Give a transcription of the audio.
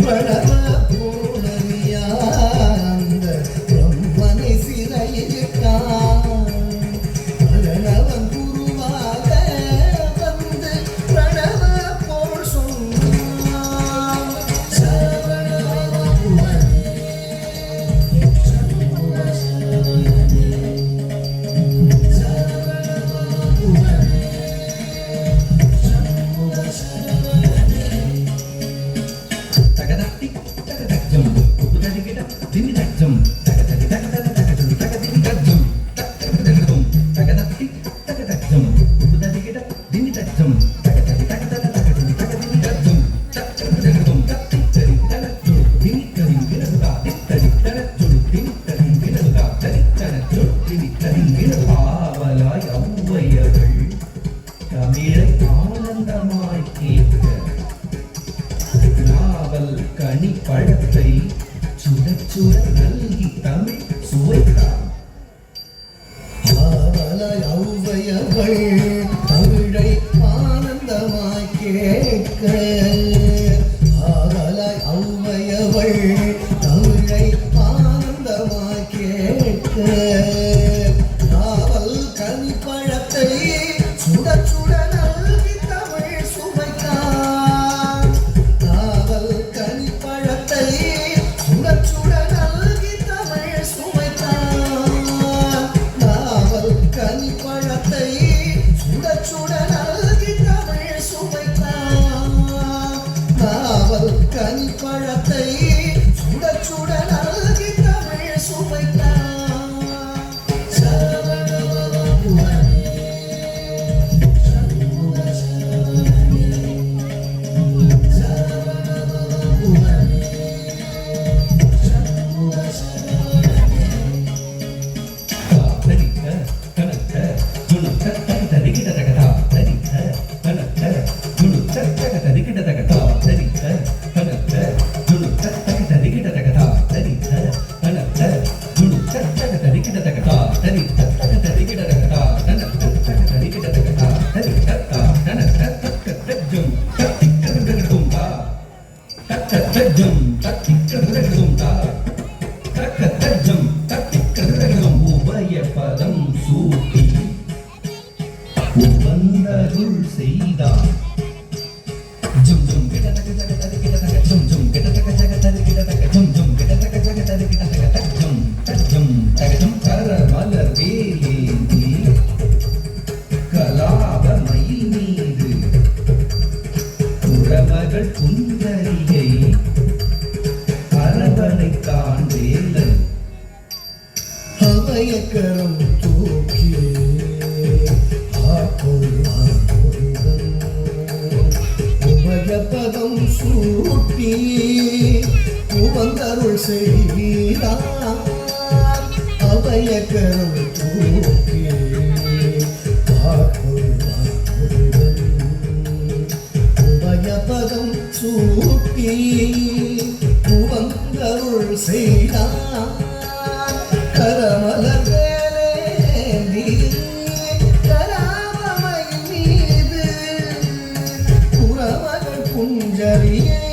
பிரணவ பூர்ணமியாந்த பிரம்மனை சிறையிட்டான் பிரணவன் குருவாக வந்து பிரணவ போல் சொன்னான் ஆவலாய் ஔவையர்கள் தமிழை ஆனந்தமாய் கேட்க நாவல் கனி பழத்தை சுட சுட நல்கி தமிழ் சுவைத்தான் ஆவலாய் ஔவையர்கள் தமிழை ஆனந்தமாய் கேட்க ஆவலாய் ஔவையர்கள் தமிழை ஆனந்தமாய் கேட்க நாவல் கனி பழத்தை சுட சுட நல்கி தமிழ் சுவைத்தான் நாவல் கனி பழத்தை சுட சுட நல்கி தமிழ் சுவைத்தான் நாவல் கனி பழத்தை சுட சுட நல்கி தமிழ் சுவைத்தான் நாவல் கனி பழத்தை சுட சுட நல்கி தமிழ் சுவைத்தான் உபயபதம் சூட்டி உபந்தருள் செய்தார் ஜும் ஜும் கிடதக ஜக தரி கிடதக ஜும் ஜும் கிடதக ஜக தரி கிடதக ஜும் ஜும் கிடதக ஜக தரி கிடதக தஜும் தஜும் தஜும் கர மலர் வேலேந்தி கலாப மயில் மீது புறமகள் குந்தரியை அரவணை காண்பேலன் அவையக்கரம் தூக்கியே உபயபதம் சூட்டி உவந்தருள் செய்தார் அவையக்கரம் தூக்கியே உபயபதம் சூட்டி உவந்தருள் செய்தார் கரமலர் வேலேந்தி கராமமை மீது புறமகள் குஞ்சரியை